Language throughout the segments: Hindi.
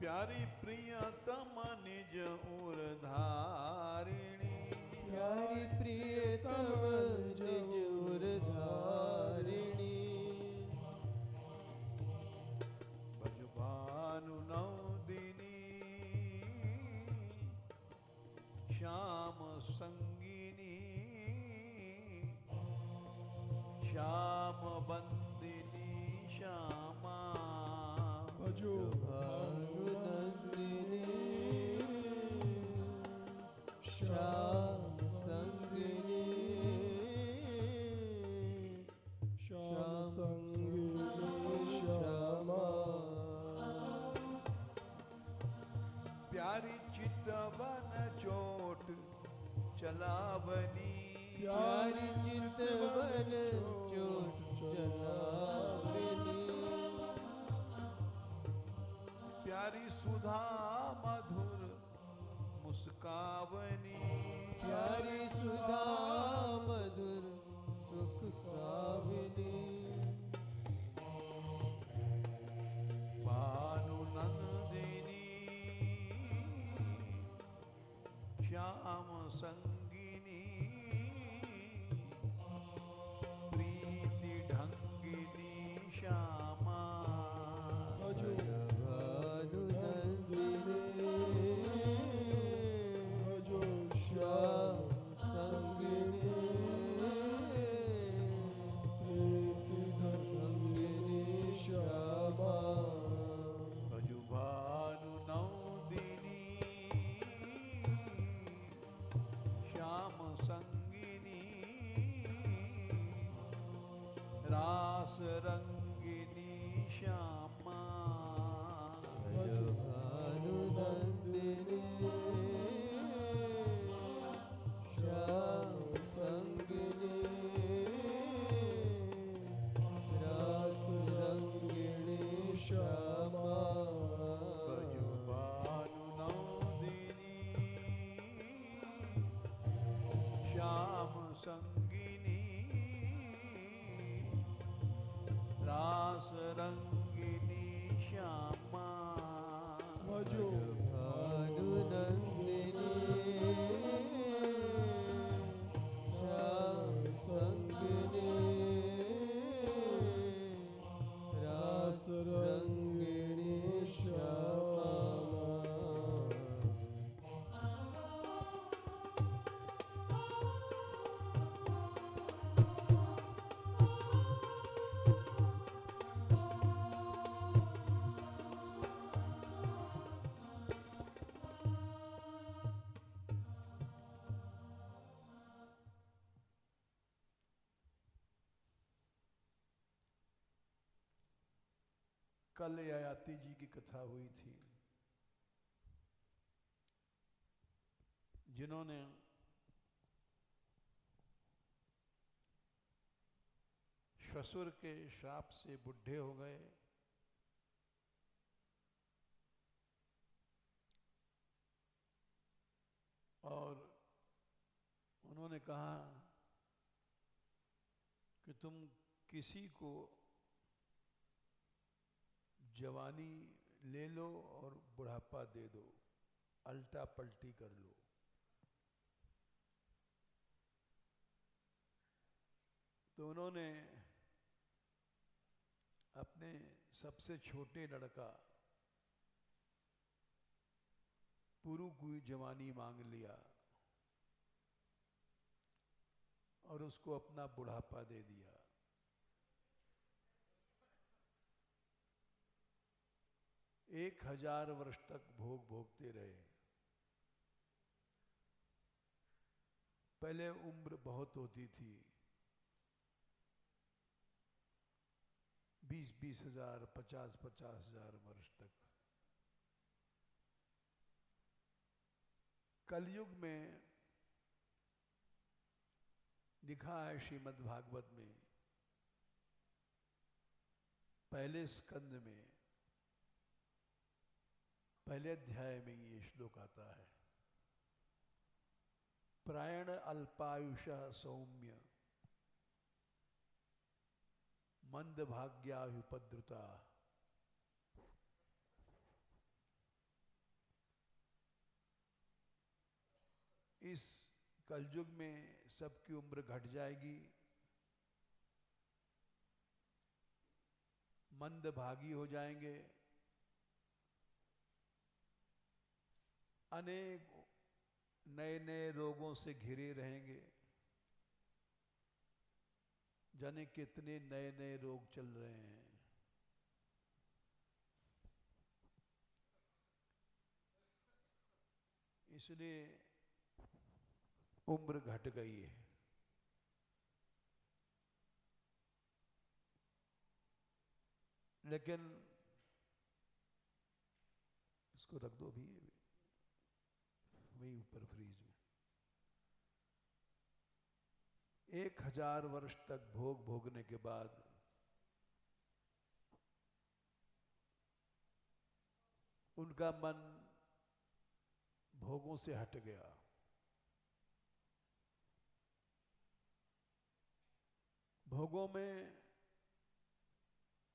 प्यारी प्रियतम निज उर धारिणी, प्यारी प्रियतम निज उर धारिणी। भजभानु नवदिनी श्याम संगिनी, श्याम बंदिनी श्यामा। भजो भानुनंदिनी श्याम संगिनी, श्याम संगिनी श्यामा। प्यारी चितवन चोट चलावनी, प्यारी चितवन चोट चलावनी। प्यारी सुधा मधुर मुस्कावनी, प्यारी सुधा मधुर सुखकाविनी। भानुनंदिनी श्याम संगिनी, प्रीति ढंगिनी श्यामा। भजो भानुनंदिनी भजो श्याम संगिनी, प्रीति ढंगिनी श्यामा। भजु भानुनंदिनी श्याम संगिनी, रास रंगिनी श्यामा। भजो भानुनंदिनी श्याम संगिनी, रास रंगिणी श्यामा। भजु भानुनंदिनी श्याम संगिनी, रास रंगिनी श्यामा। भजो भानुनंदिनी श्याम संगिनी, रास रंगिणी श्यामा। कल ययाति जी की कथा हुई थी, जिन्होंने ससुर के श्राप से बुढ़े हो गए और उन्होंने कहा कि तुम किसी को जवानी ले लो और बुढ़ापा दे दो, अल्टा पल्टी कर लो। तो उन्होंने अपने सबसे छोटे लड़का पुरु की जवानी मांग लिया और उसको अपना बुढ़ापा दे दिया। 1000 वर्ष तक भोग भोगते रहे। पहले उम्र बहुत होती थी, 20-20 हजार, 50-50 हजार वर्ष तक। कलयुग में लिखा है श्रीमद् भागवत में, पहले स्कंद में पहले अध्याय में ये श्लोक आता है, प्रायण अल्पायुषः सौम्य मंद भाग्यायुपद्रुता इस कलयुग में सबकी उम्र घट जाएगी, मंदभागी हो जाएंगे, अनेक नए नए रोगों से घिरे रहेंगे। जाने कितने नए नए रोग चल रहे हैं। इसलिए उम्र घट गई है। लेकिन इसको रख दो अभी वही ऊपर फ्रीज में। 1000 वर्ष तक भोग भोगने के बाद उनका मन भोगों से हट गया। भोगों में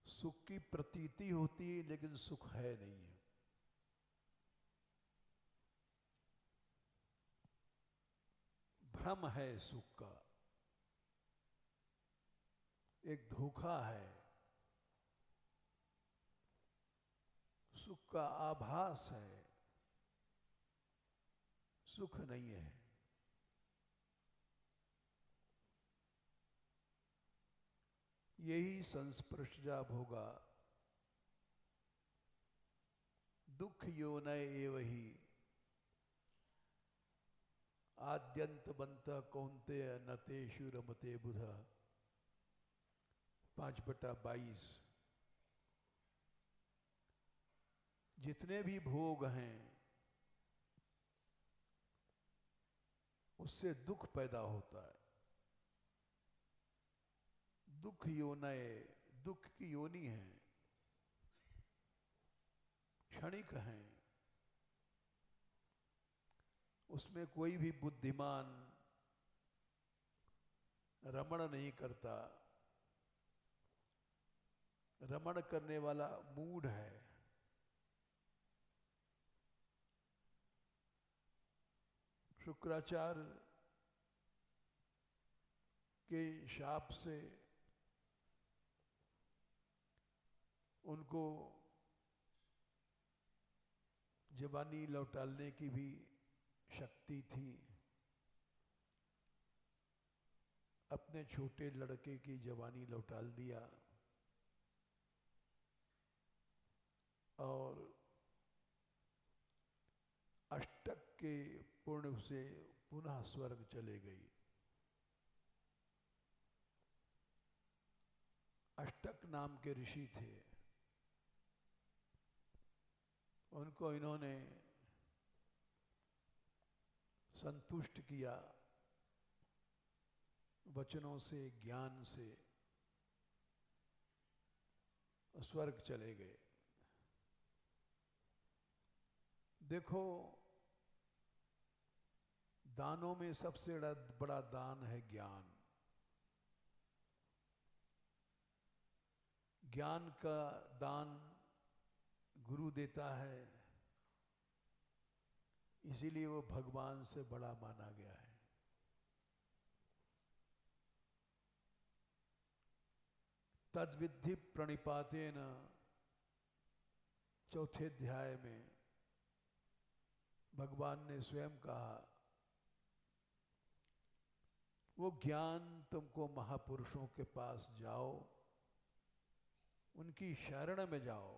सुख की प्रतीति होती है, लेकिन सुख है नहीं है। भ्रम है सुख का, एक धोखा है, सुख का आभास है, सुख नहीं है। यही संस्पृशजा भोगा दुख योनय एव ही आद्यंत बंत कौन्तेय नतेषु रमते बुध 5/22। जितने भी भोग हैं उससे दुख पैदा होता है। दुख योनय, दुख की योनि है, क्षणिक हैं। उसमें कोई भी बुद्धिमान रमण नहीं करता। रमण करने वाला मूढ़ है। शुक्राचार्य के शाप से उनको जवानी लौटाने की भी शक्ति थी। अपने छोटे लड़के की जवानी लौटाल दिया और अष्टक के पुण्य से पुनः स्वर्ग चले गई। अष्टक नाम के ऋषि थे। उनको इन्होंने संतुष्ट किया वचनों से, ज्ञान से, स्वर्ग चले गए। देखो, दानों में सबसे बड़ा दान है ज्ञान। ज्ञान का दान गुरु देता है, इसीलिए वो भगवान से बड़ा माना गया है। तद्विद्धि प्रणिपातेन 4थे अध्याय में भगवान ने स्वयं कहा, वो ज्ञान तुमको महापुरुषों के पास जाओ, उनकी शरण में जाओ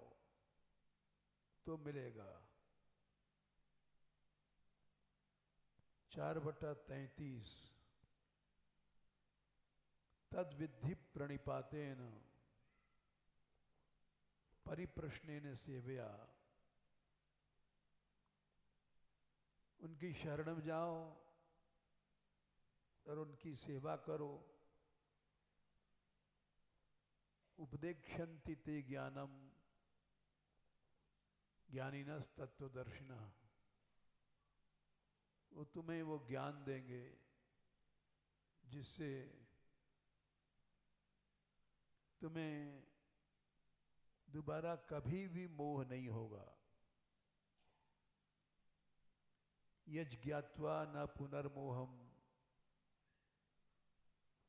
तो मिलेगा। 4/33 तद्विद्धि प्रणिपातेन परिप्रश्नेन सेवया। उनकी शरण में जाओ और उनकी सेवा करो। उपदेक्षन्ति ते ज्ञानम ज्ञानिनस् तत्वदर्शिनः। वो तुम्हें वो ज्ञान देंगे जिससे तुम्हें दोबारा कभी भी मोह नहीं होगा। यज ज्ञात्वा न पुनर्मोहम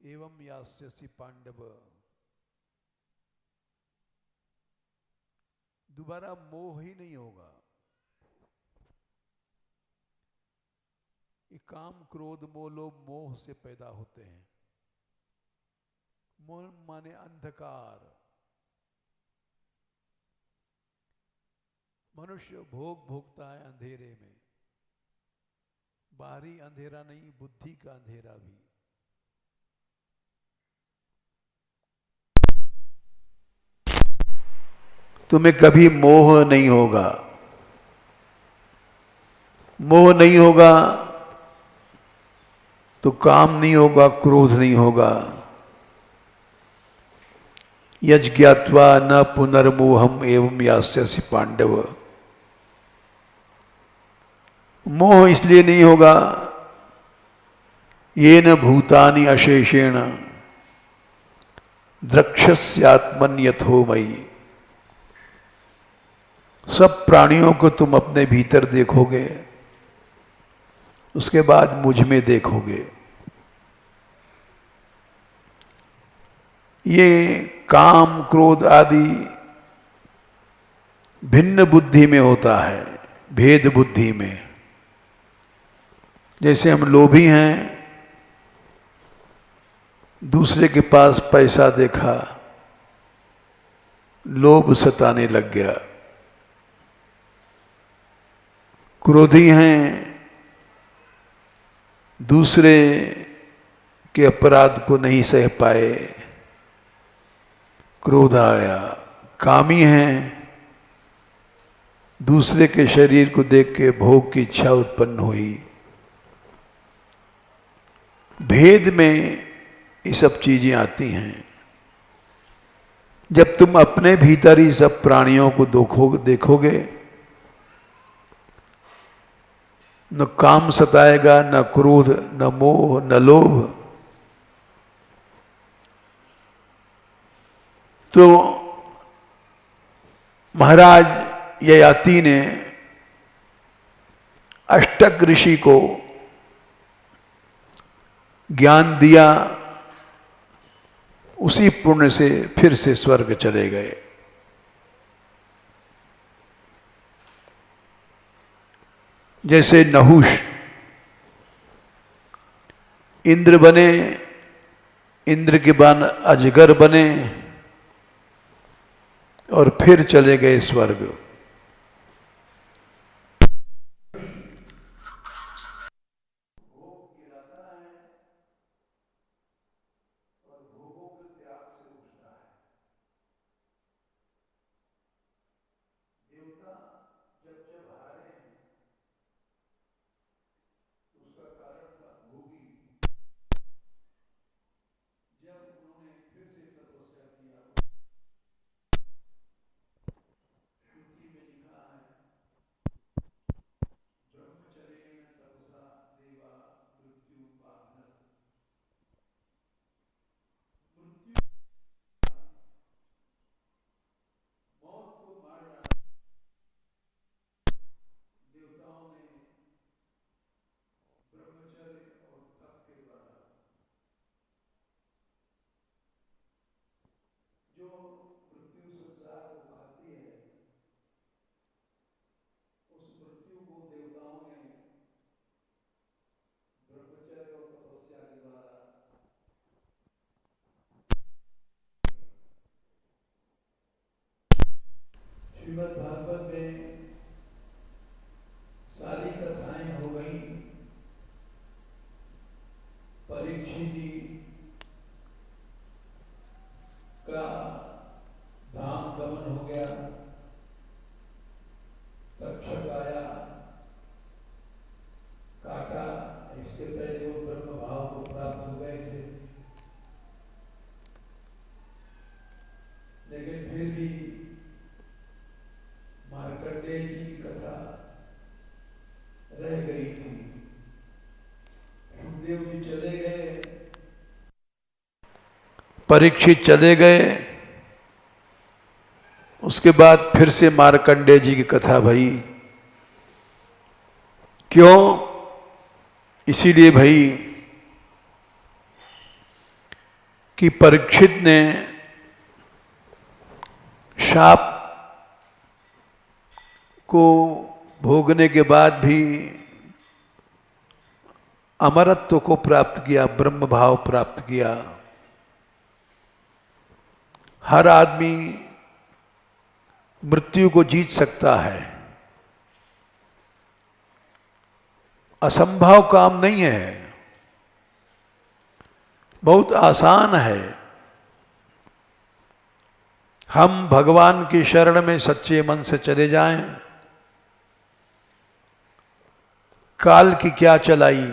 एवं यास्यसि पांडव। दोबारा मोह ही नहीं होगा। ये काम क्रोध मोह लोभ मोह से पैदा होते हैं। मोह माने अंधकार। मनुष्य भोग भोगता है अंधेरे में। बाहरी अंधेरा नहीं, बुद्धि का अंधेरा भी। तुम्हें कभी मोह नहीं होगा। मोह नहीं होगा तो काम नहीं होगा, क्रोध नहीं होगा। यज ज्ञात्वा न पुनर्मोहम एवं यास्यसि पांडव। मोह इसलिए नहीं होगा, येन भूतानि अशेषेण द्रक्ष्यस्यात्मन यथो मयि। सब प्राणियों को तुम अपने भीतर देखोगे, उसके बाद मुझ में देखोगे। ये काम क्रोध आदि भिन्न बुद्धि में होता है, भेद बुद्धि में। जैसे हम लोभी हैं, दूसरे के पास पैसा देखा, लोभ सताने लग गया। क्रोधी हैं, दूसरे के अपराध को नहीं सह पाए, क्रोध आया। कामी हैं, दूसरे के शरीर को देख के भोग की इच्छा उत्पन्न हुई। भेद में ये सब चीजें आती हैं। जब तुम अपने भीतर ही सब प्राणियों को देखोगे, न काम सताएगा, न क्रोध, न मोह, न लोभ। तो महाराज ययाति ने अष्टक ऋषि को ज्ञान दिया, उसी पुण्य से फिर से स्वर्ग चले गए। जैसे नहुष इंद्र बने, इंद्र के बाद अजगर बने और फिर चले गए स्वर्ग। श्रीमद् भागवत में सारी कथाएं हो गई। परीक्षित जी का धाम गमन हो गया, तक्षक आया, काटा। इसके पहले वो ब्रह्म भाव को प्राप्त हो गए थे, लेकिन फिर भी मार्कंडेय जी की कथा रह गई थी। सुखदेव जी चले गए, परीक्षित चले गए, उसके बाद फिर से मार्कंडेय जी की कथा भई। क्यों? इसीलिए भाई कि परीक्षित ने शाप को भोगने के बाद भी अमरत्व को प्राप्त किया, ब्रह्म भाव प्राप्त किया। हर आदमी मृत्यु को जीत सकता है, असंभव काम नहीं है, बहुत आसान है। हम भगवान की शरण में सच्चे मन से चले जाएं, काल की क्या चलाई,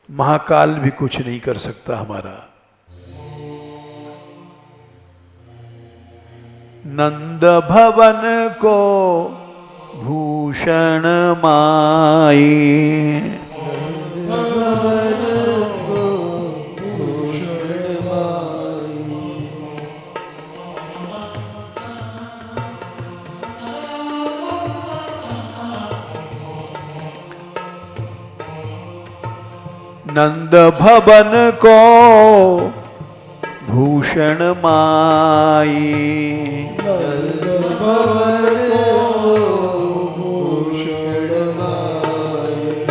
महाकाल भी कुछ नहीं कर सकता हमारा। नंद भवन को भूषण माई, नंद भवन को भूषण माई, नंद भवन को भूषण माई।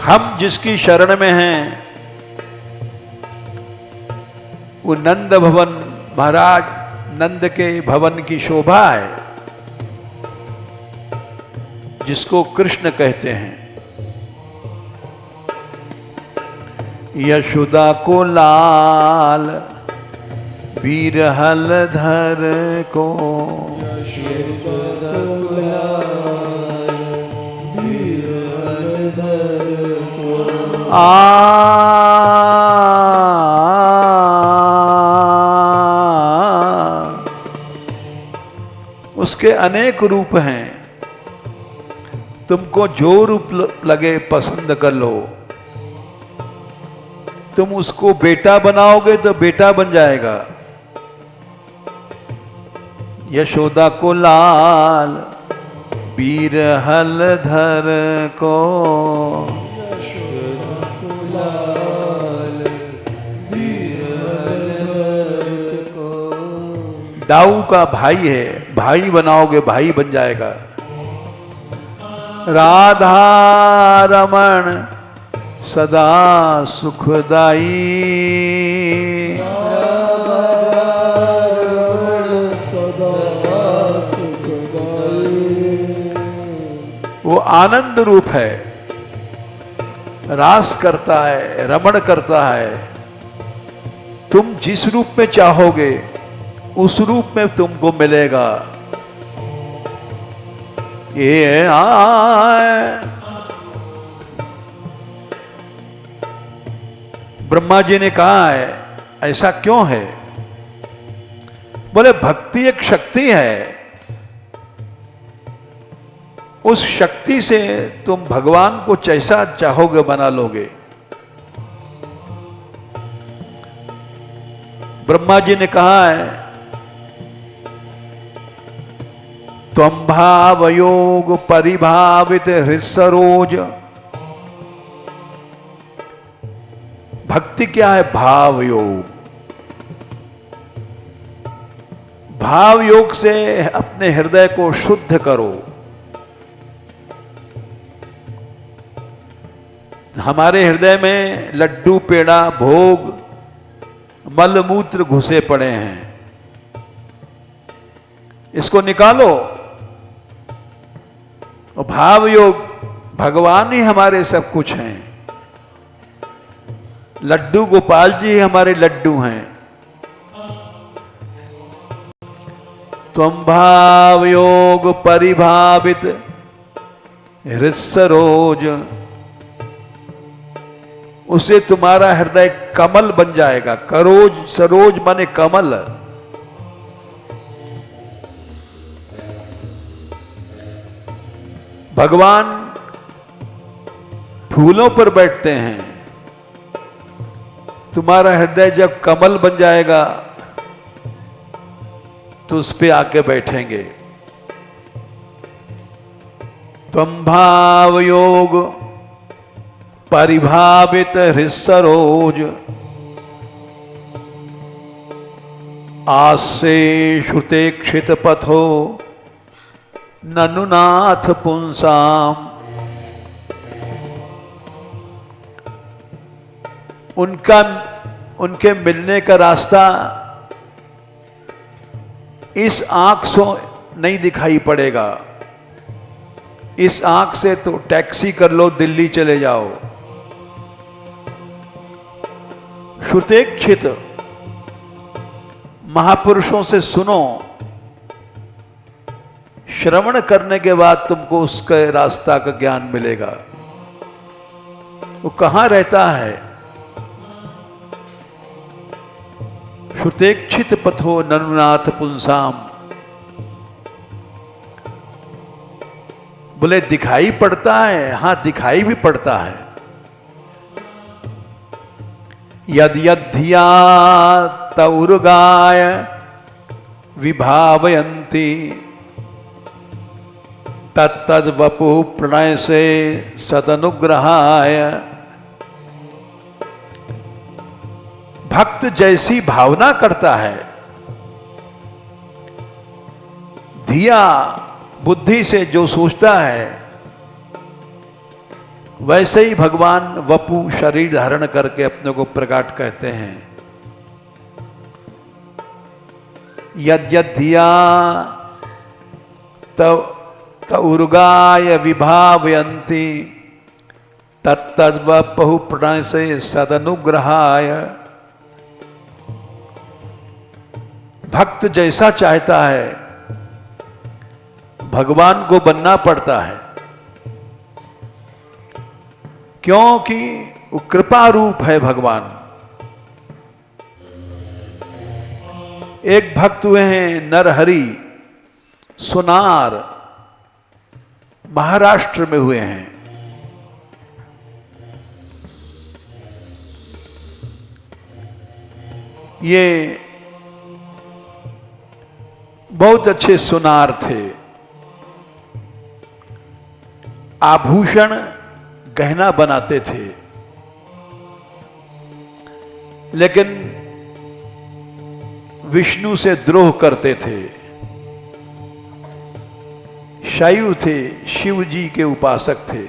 हम जिसकी शरण में हैं वो नंद भवन, महाराज नंद के भवन की शोभा है, जिसको कृष्ण कहते हैं। यशोदा को लाल बीरहल धर को, यशोदा को लाल बीरहल धर को, उसके अनेक रूप हैं, तुमको जो रूप लगे पसंद कर लो। तुम उसको बेटा बनाओगे तो बेटा बन जाएगा। यशोदा को लाल बीरहल धर को, यशोदा को लाल बीरहल धर को। दाऊ का भाई है, भाई बनाओगे भाई बन जाएगा। राधा रमण सदा सुखदाई, सदा सुखदाई। वो आनंद रूप है, रास करता है, रमण करता है। तुम जिस रूप में चाहोगे उस रूप में तुमको मिलेगा। ये ब्रह्मा जी ने कहा है ऐसा क्यों है? बोले भक्ति एक शक्ति है, उस शक्ति से तुम भगवान को जैसा चाहोगे बना लोगे। ब्रह्मा जी ने कहा है त्वं भाव योग परिभावित हृसरोज। भक्ति क्या है? भाव योग। भाव योग से अपने हृदय को शुद्ध करो। हमारे हृदय में लड्डू पेड़ा भोग मलमूत्र घुसे पड़े हैं, इसको निकालो। और भाव योग, भगवान ही हमारे सब कुछ हैं। लड्डू गोपाल जी हमारे लड्डू हैं। त्वं भाव योग परिभावित हृसरोज, उसे तुम्हारा हृदय कमल बन जाएगा। करोज सरोज माने कमल। भगवान फूलों पर बैठते हैं, तुम्हारा हृदय जब कमल बन जाएगा तो उस पे आके बैठेंगे। त्वं भाव योग परिभावित हृसरोज आसे श्रुतेक्षित पथो ननुनाथ पुंसाम। उनके मिलने का रास्ता इस आंख से नहीं दिखाई पड़ेगा। इस आंख से तो टैक्सी कर लो, दिल्ली चले जाओ। श्रुतेक्षित महापुरुषों से सुनो, श्रवण करने के बाद तुमको उसके रास्ता का ज्ञान मिलेगा। वो कहां रहता है? श्रुतेक्षित पथो ननुनाथ पुंसाम। बोले दिखाई पड़ता है? हां, दिखाई भी पड़ता है। यद यद्धिया तौर्गाय विभावयन्ति तत्तद वपु प्रणय से सदनुग्रहाय। भक्त जैसी भावना करता है, धिया बुद्धि से जो सोचता है, वैसे ही भगवान वपु शरीर धारण करके अपने को प्रकट कहते हैं। यद्यधिया तौर्गाय विभावयन्ति तत्तद्वपु प्रणय से सदनुग्रहाय। भक्त जैसा चाहता है, भगवान को बनना पड़ता है, क्योंकि वो कृपा रूप है भगवान। एक भक्त हुए हैं नरहरि, सोनार, महाराष्ट्र में हुए हैं। ये बहुत अच्छे सुनार थे। आभूषण गहना बनाते थे, लेकिन विष्णु से द्रोह करते थे। शैव थे, शिव जी के उपासक थे।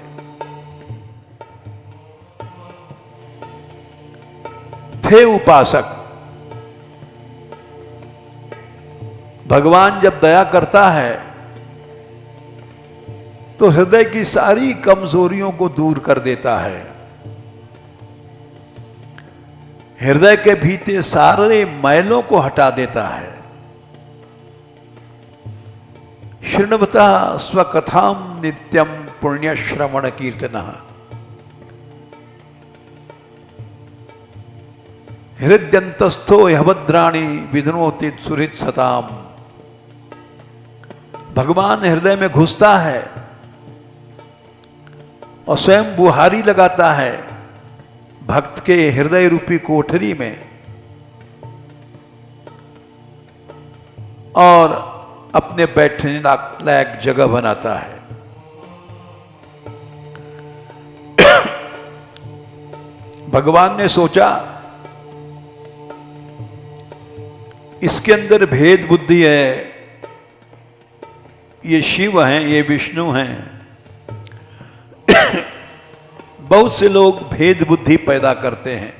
उपासक। भगवान जब दया करता है तो हृदय की सारी कमजोरियों को दूर कर देता है। हृदय के भीतर सारे मैलों को हटा देता है। शृण्वता स्वकथाम नित्यम पुण्य श्रवण कीर्तनः। हृदयंतस्थो यभद्राणि विधनोति सुहृत सताम। भगवान हृदय में घुसता है और स्वयं बुहारी लगाता है भक्त के हृदय रूपी कोठरी में, और अपने बैठने लायक जगह बनाता है। भगवान ने सोचा इसके अंदर भेद बुद्धि है, ये शिव हैं, ये विष्णु हैं। बहुत से लोग भेद बुद्धि पैदा करते हैं,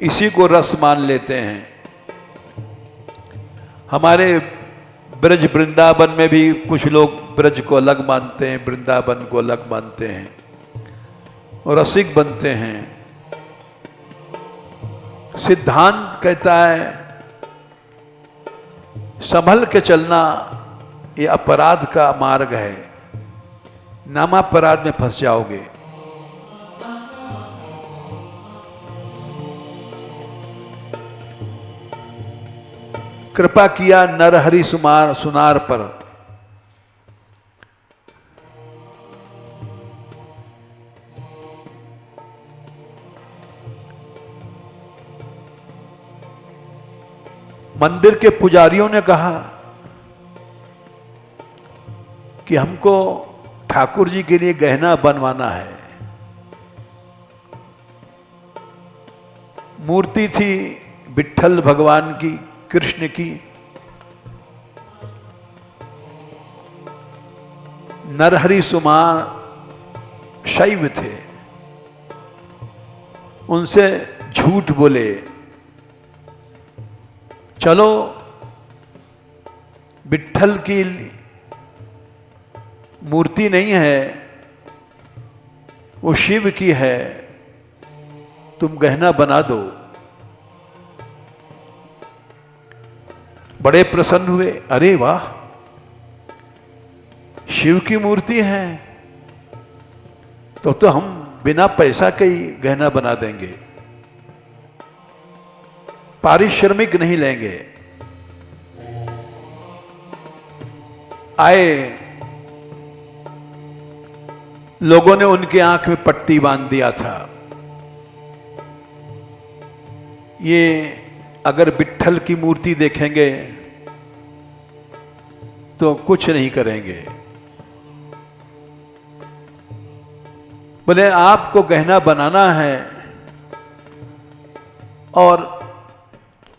इसी को रस मान लेते हैं। हमारे ब्रज वृंदावन में भी कुछ लोग ब्रज को अलग मानते हैं, वृंदावन को अलग मानते हैं और रसिक बनते हैं। सिद्धांत कहता है संभल के चलना ये अपराध का मार्ग है, नामापराध में फंस जाओगे। कृपा किया नरहरि सुनार पर। मंदिर के पुजारियों ने कहा कि हमको ठाकुर जी के लिए गहना बनवाना है। मूर्ति थी विट्ठल भगवान की, कृष्ण की। नरहरि सुमा शैव थे, उनसे झूठ बोले, चलो विट्ठल की मूर्ति नहीं है, वो शिव की है, तुम गहना बना दो। बड़े प्रसन्न हुए, अरे वाह, शिव की मूर्ति है तो हम बिना पैसा के ही गहना बना देंगे, पारिश्रमिक नहीं लेंगे। आए, लोगों ने उनके आंख में पट्टी बांध दिया था। ये अगर विट्ठल की मूर्ति देखेंगे तो कुछ नहीं करेंगे। बोले आपको गहना बनाना है और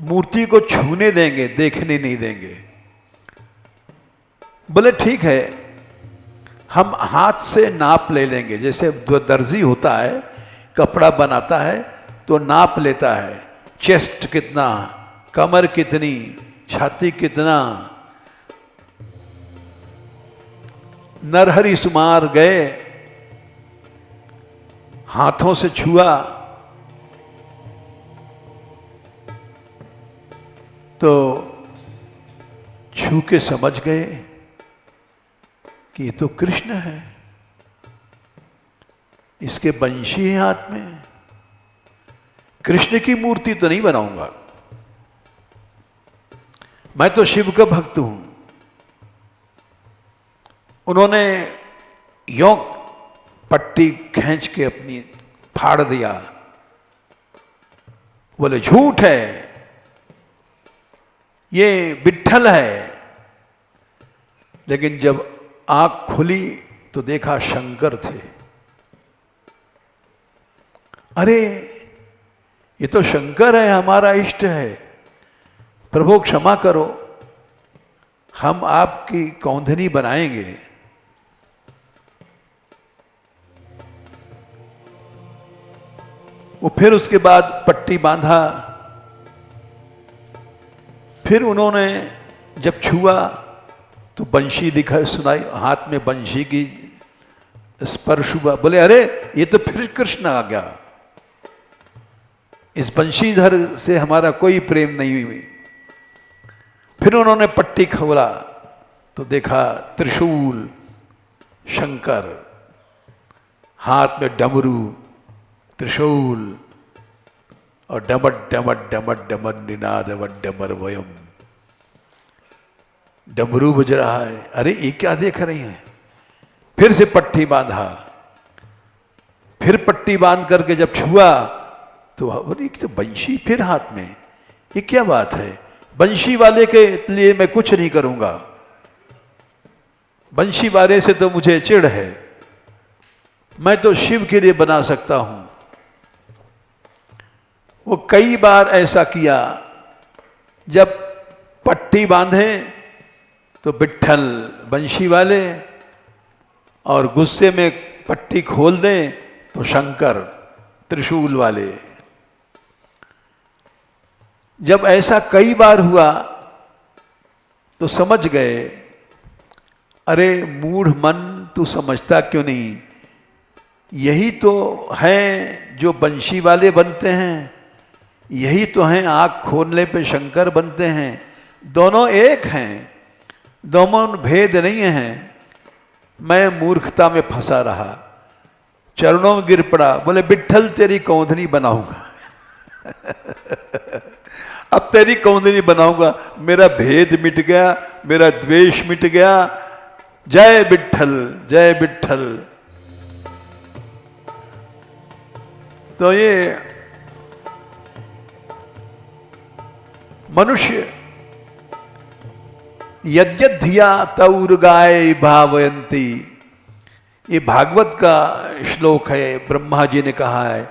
मूर्ति को छूने देंगे, देखने नहीं देंगे। बोले ठीक है, हम हाथ से नाप ले लेंगे। जैसे जो दर्जी होता है, कपड़ा बनाता है तो नाप लेता है, चेस्ट कितना, कमर कितनी, छाती कितना। नरहरि सुमार गए, हाथों से छुआ तो छू के समझ गए कि ये तो कृष्ण है, इसके बंशी है हाथ में, कृष्ण की मूर्ति तो नहीं बनाऊंगा, मैं तो शिव का भक्त हूं। उन्होंने यों पट्टी खींच के अपनी फाड़ दिया। बोले झूठ है, ये विट्ठल है। लेकिन जब आंख खुली तो देखा शंकर थे। अरे ये तो शंकर है, हमारा इष्ट है, प्रभु क्षमा करो, हम आपकी कौंधनी बनाएंगे। वो फिर उसके बाद पट्टी बांधा। फिर उन्होंने जब छुआ तो बंशी दिखाई, सुनाई, हाथ में बंशी की स्पर्श हुआ। बोले अरे ये तो फिर कृष्ण आ गया, इस बंशीधर से हमारा कोई प्रेम नहीं हुई। फिर उन्होंने पट्टी खोला तो देखा त्रिशूल, शंकर, हाथ में डमरू, त्रिशूल और डमट डमट डमट डमट निनाद डमर वयम, डमरू बज रहा है। अरे ये क्या देख रही हैं? फिर से पट्टी बांधा। फिर पट्टी बांध करके जब छुआ तो अरे तो बंशी फिर हाथ में, ये क्या बात है? बंशी वाले के लिए मैं कुछ नहीं करूंगा, बंशी वाले से तो मुझे चिढ़ है, मैं तो शिव के लिए बना सकता हूं। वो कई बार ऐसा किया। जब पट्टी बांधे तो विट्ठल बंशी वाले, और गुस्से में पट्टी खोल दें तो शंकर त्रिशूल वाले। जब ऐसा कई बार हुआ तो समझ गए, अरे मूढ़ मन, तू समझता क्यों नहीं? यही तो हैं जो बंशी वाले बनते हैं, यही तो हैं आँख खोलने पे शंकर बनते हैं। दोनों एक हैं, दोनों भेद नहीं हैं। मैं मूर्खता में फंसा रहा, चरणों में गिर पड़ा। बोले विट्ठल तेरी कौंधनी बनाऊंगा अब तेरी कौंधनी बनाऊंगा, मेरा भेद मिट गया, मेरा द्वेष मिट गया। जय विट्ठल, जय विट्ठल। तो ये मनुष्य यद्यधिया तौर गाय भावयंती, ये भागवत का श्लोक है, ब्रह्मा जी ने कहा है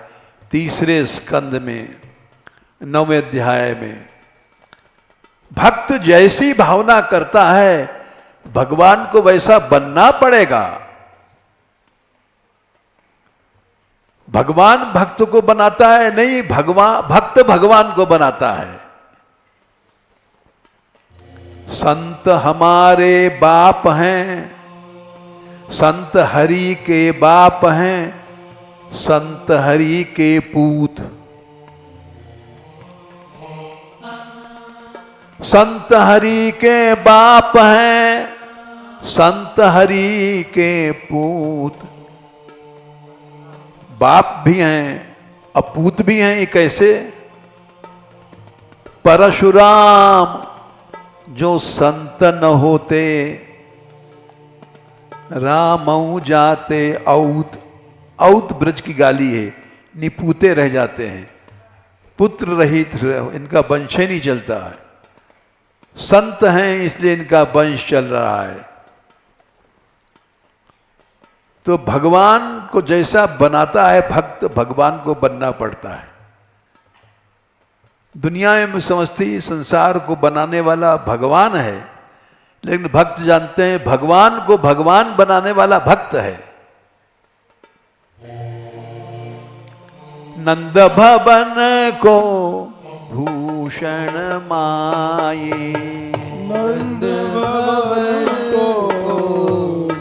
3 स्कंद में 9वें अध्याय में। भक्त जैसी भावना करता है भगवान को वैसा बनना पड़ेगा। भगवान भक्त को बनाता है नहीं, भक्त भगवान को बनाता है। संत हमारे बाप हैं, संत हरि के बाप हैं, संत हरि के पूत। संत हरि के बाप हैं, संत हरि के पूत। बाप भी हैं अपूत भी हैं। ये कैसे? परशुराम जो संत न होते, रामऊ जाते औत। औत ब्रज की गाली है, निपूते रह जाते हैं, पुत्र रहित, इनका वंश ही नहीं चलता है। संत हैं इसलिए इनका वंश चल रहा है। तो भगवान को जैसा बनाता है भक्त, भगवान को बनना पड़ता है। दुनिया में समझती संसार को बनाने वाला भगवान है, लेकिन भक्त जानते हैं भगवान को भगवान बनाने वाला भक्त है। नंद भवन को भूषण माये, नंद भवन को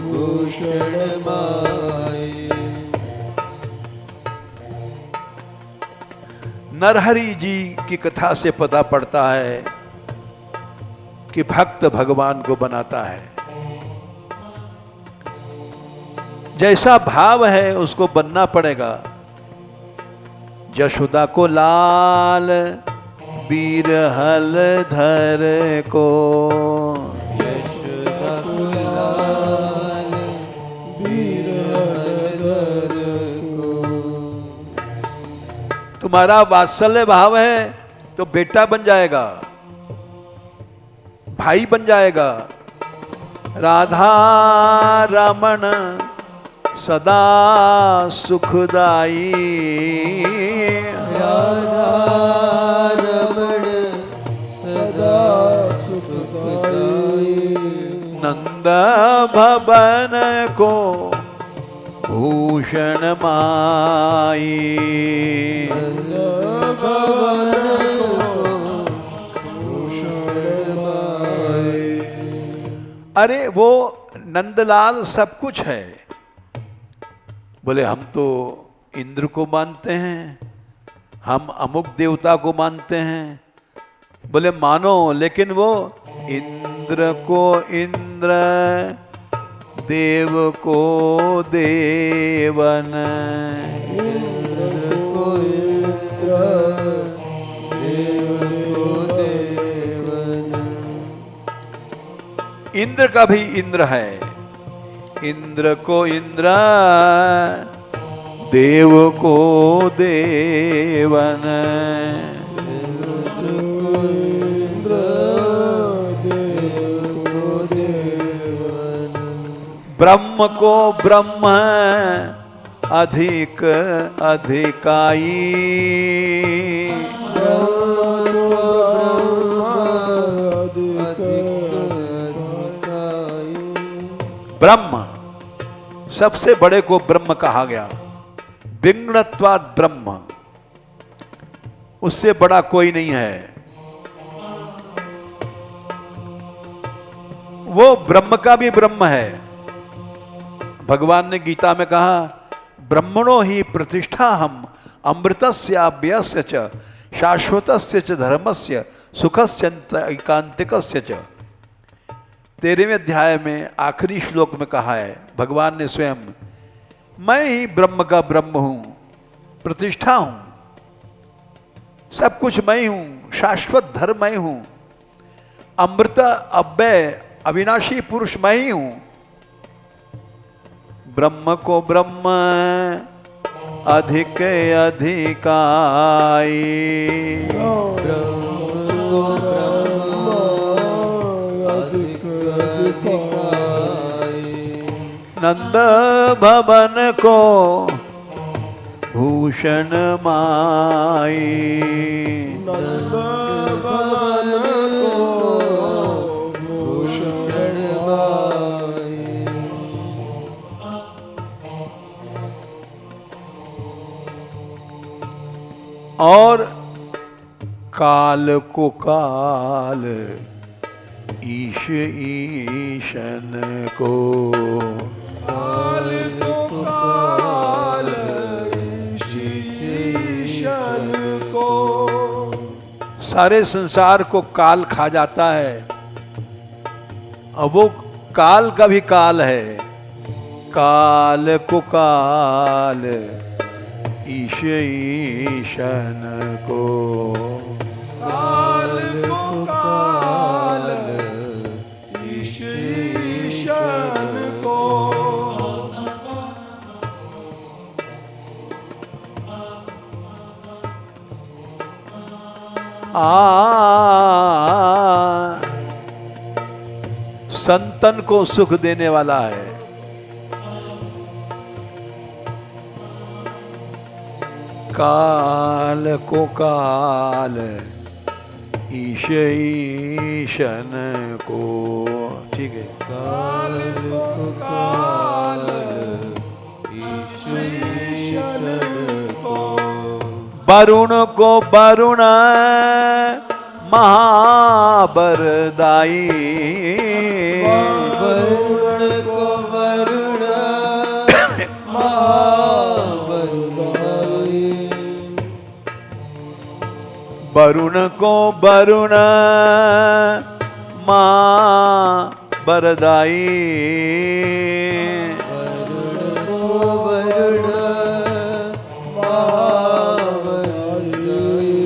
भूषण माये। नरहरि जी की कथा से पता पड़ता है कि भक्त भगवान को बनाता है। जैसा भाव है उसको बनना पड़ेगा। यशोदा को लाल बीरहल धर को, यशोदा को लाल बीरहल धर को। तुम्हारा वात्सल्य भाव है तो बेटा बन जाएगा, भाई बन जाएगा। राधा रमण सदा सुखदाई, राधा रमण सदा सुखदाई। नंद भवन को भूषण माई, नंद भवन को भूषण माई। अरे वो नंदलाल सब कुछ है। बोले हम तो इंद्र को मानते हैं, हम अमुक देवता को मानते हैं। बोले मानो, लेकिन वो इंद्र को इंद्र, देव को देवन। इंद्र को इंद्र, देव को देवन। इंद्र का भी इंद्र है, इंद्र को इंद्र, देव को देवन। इंद्र को इंद्र, देव को देवन। ब्रह्म को ब्रह्म अधिक अधिकाई, ब्रह्म सबसे बड़े को ब्रह्म कहा गया। विंगणत्वाद ब्रह्म, उससे बड़ा कोई नहीं है। वो ब्रह्म का भी ब्रह्म है। भगवान ने गीता में कहा ब्रह्मणो ही प्रतिष्ठा हम अमृतस्याभ्यस्य च शाश्वतस्य च धर्मस्य सुखस्य एकांतिकस्य च। 13वें अध्याय में आखिरी श्लोक में कहा है भगवान ने स्वयं, मैं ही ब्रह्म का ब्रह्म हूं, प्रतिष्ठा हूं, सब कुछ मैं ही हूं, शाश्वत धर्म मैं हूं, अमृत अव्यय अविनाशी पुरुष मैं ही हूं। ब्रह्म को ब्रह्म अधिक अधिकाई, ब्रह्म को ब्रह्म अधिक नंद भवन को भूषण माई। नंद भवन को भूषण माई। और काल को काल ईश ईशन को। काल को काल ईशन को। सारे संसार को काल खा जाता है। अब वो काल का भी काल है। काल को काल ईश ईशन को। काल को काल ईश ईशन को। संतन को सुख देने वाला है। काल को काल ईश ईशन को। ठीक है। काल को काल ईश ईशन को। वरुण को वरुण महाबरदाई। वरुण को वरुण महाबरदाई। वरुण को वरुण मां बरदाई। वरुण को वरुण महाबरदाई।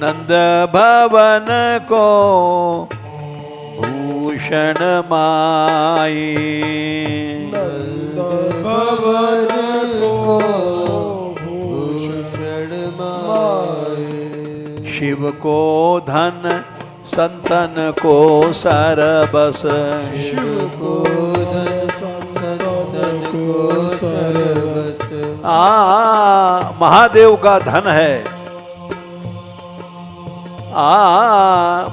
नंद भवन को भूषण माई। नंद भवन को भूषण माई। शिव को धन संतन को सरबस। शिव को धन संतन को सरबस। महादेव का धन है।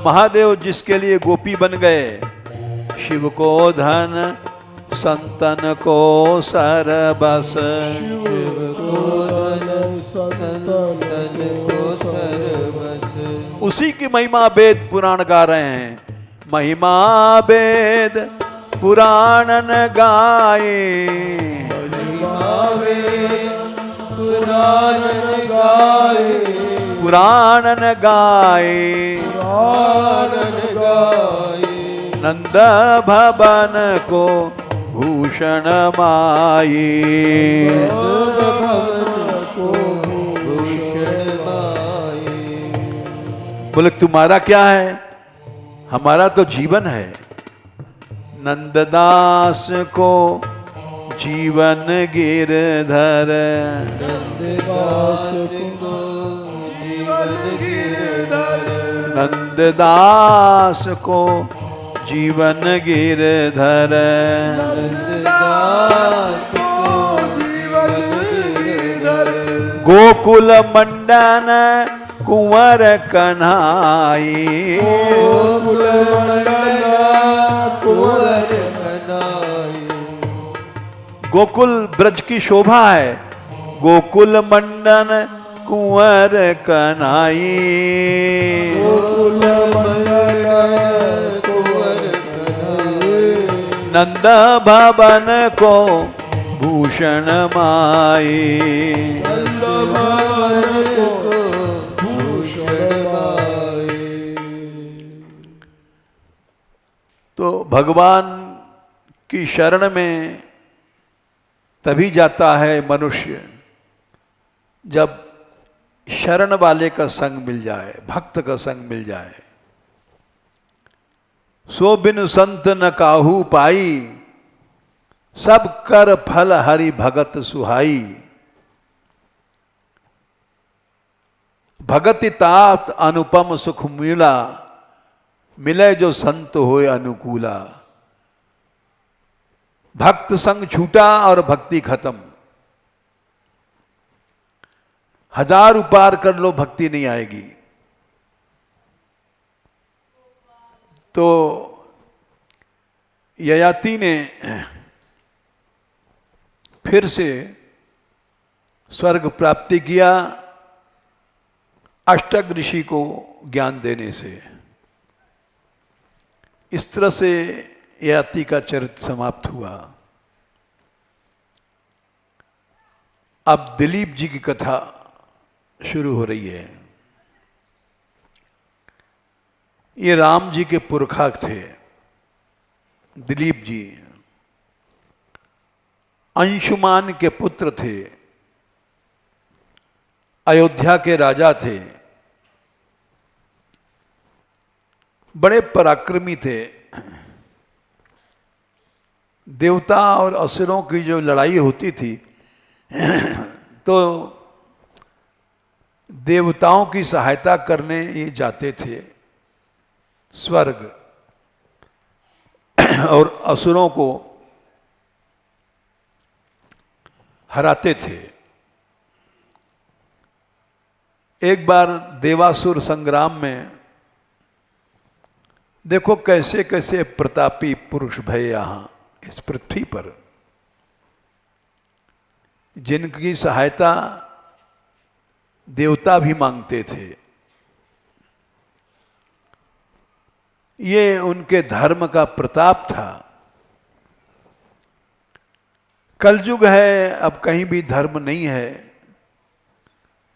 महादेव जिसके लिए गोपी बन गए। शिव को धन संतन को सरबस। शिव को धन संतन को सरबस। उसी की महिमा वेद पुराण गा रहे हैं। महिमा वेद पुराणन गाए। महिमा वेद पुराणन गाए। पुराणन गाए। पुराणन गाए। नंद भवन को भूषण माई। नंद भवन को भूषण माई। बोले तुम्हारा क्या है? हमारा तो जीवन है। नंददास को जीवन गिरधर। नंददास को जीवन गिरधर। नंददास को जीवन गिरधर। नंददास को जीवन गिरधर। गोकुल मंडन कुंवर कन्हाई। गोकुल मंडन कुंवर कन्हाई। गोकुल ब्रज की शोभा है। गोकुल मंडन कुंवर कन्हाई। गोकुल मंडन कुंवर कन्हाई। नंद भवन को भूषण माई। नंद भवन को भूषण माई। तो भगवान की शरण में तभी जाता है मनुष्य जब शरण वाले का संग मिल जाए, भक्त का संग मिल जाए। सो बिन संत न काहू पाई, सब कर फल हरि भगत सुहाई। भगति तात अनुपम सुख मिला, मिले जो संत होए अनुकूला। भक्त संग छूटा और भक्ति खत्म। 1000 उपार कर लो, भक्ति नहीं आएगी। तो ययाति ने फिर से स्वर्ग प्राप्ति किया अष्टक ऋषि को ज्ञान देने से। इस तरह से ययाति का चरित्र समाप्त हुआ। अब दिलीप जी की कथा शुरू हो रही है। ये राम जी के पुरखा थे दिलीप जी, अंशुमान के पुत्र थे, अयोध्या के राजा थे, बड़े पराक्रमी थे। देवता और असुरों की जो लड़ाई होती थी तो देवताओं की सहायता करने ये जाते थे स्वर्ग और असुरों को हराते थे। एक बार देवासुर संग्राम में देखो कैसे कैसे प्रतापी पुरुष भय यहां इस पृथ्वी पर, जिनकी सहायता देवता भी मांगते थे। ये उनके धर्म का प्रताप था। कलयुग है, अब कहीं भी धर्म नहीं है,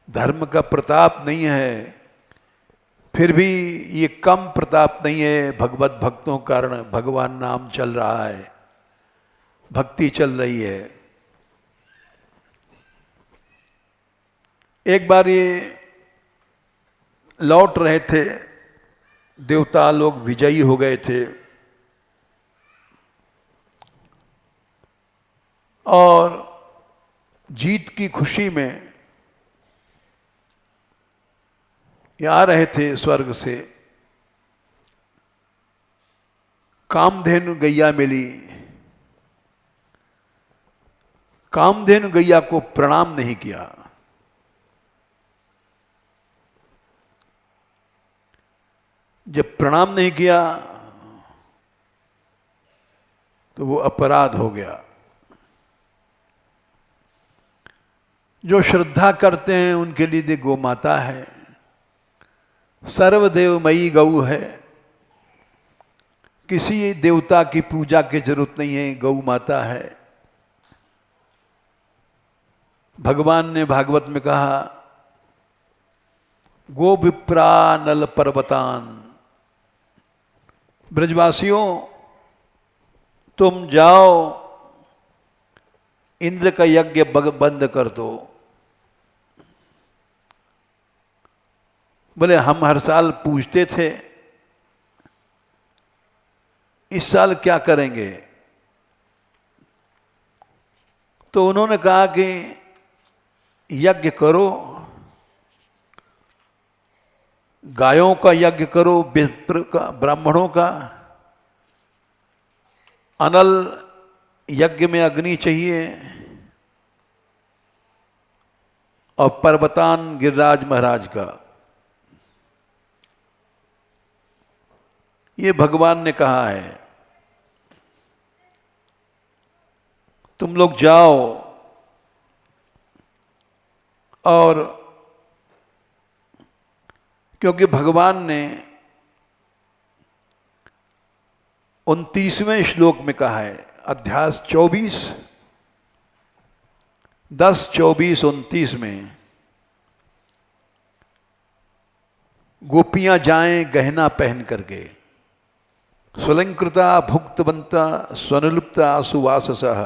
धर्म का प्रताप नहीं है। फिर भी ये कम प्रताप नहीं है। भगवत भक्तों के कारण भगवान नाम चल रहा है, भक्ति चल रही है। एक बार ये लौट रहे थे, देवता लोग विजयी हो गए थे और जीत की खुशी में ये आ रहे थे स्वर्ग से। कामधेनु गैया मिली। कामधेनु गैया को प्रणाम नहीं किया। जब प्रणाम नहीं किया तो वो अपराध हो गया। जो श्रद्धा करते हैं उनके लिए गौ माता है, सर्वदेवमयी गौ है। किसी देवता की पूजा की जरूरत नहीं है, गौ माता है। भगवान ने भागवत में कहा, गो विप्रा नल पर्वतान, ब्रजवासियों तुम जाओ इंद्र का यज्ञ बंद कर दो। बोले हम हर साल पूजते थे, इस साल क्या करेंगे? तो उन्होंने कहा कि यज्ञ करो, गायों का यज्ञ करो, विप्र का, ब्राह्मणों का। अनल यज्ञ में अग्नि चाहिए और पर्वतान गिरिराज महाराज का। ये भगवान ने कहा है। तुम लोग जाओ और क्योंकि भगवान ने 29वें श्लोक में कहा है, अध्याय 24, 10, 24, 29 में, गोपियां जाएं गहना पहन करके, स्वलंकृता भुक्तवंता स्वनुलुप्ता सुवाससः,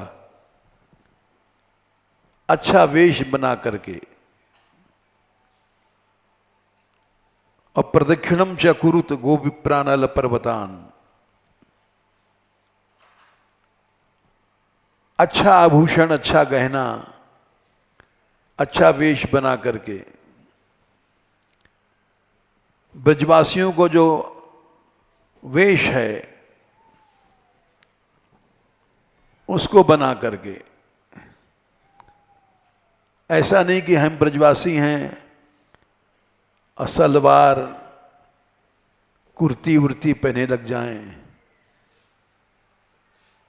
अच्छा वेश बना करके, और प्रदक्षिणम च कुरुत गो विप्रानल पर्वतान, अच्छा आभूषण, अच्छा गहना, अच्छा वेश बना करके। ब्रजवासियों को जो वेश है उसको बना करके, ऐसा नहीं कि हम ब्रजवासी हैं और सलवार कुर्ती उर्ती पहने लग जाएं,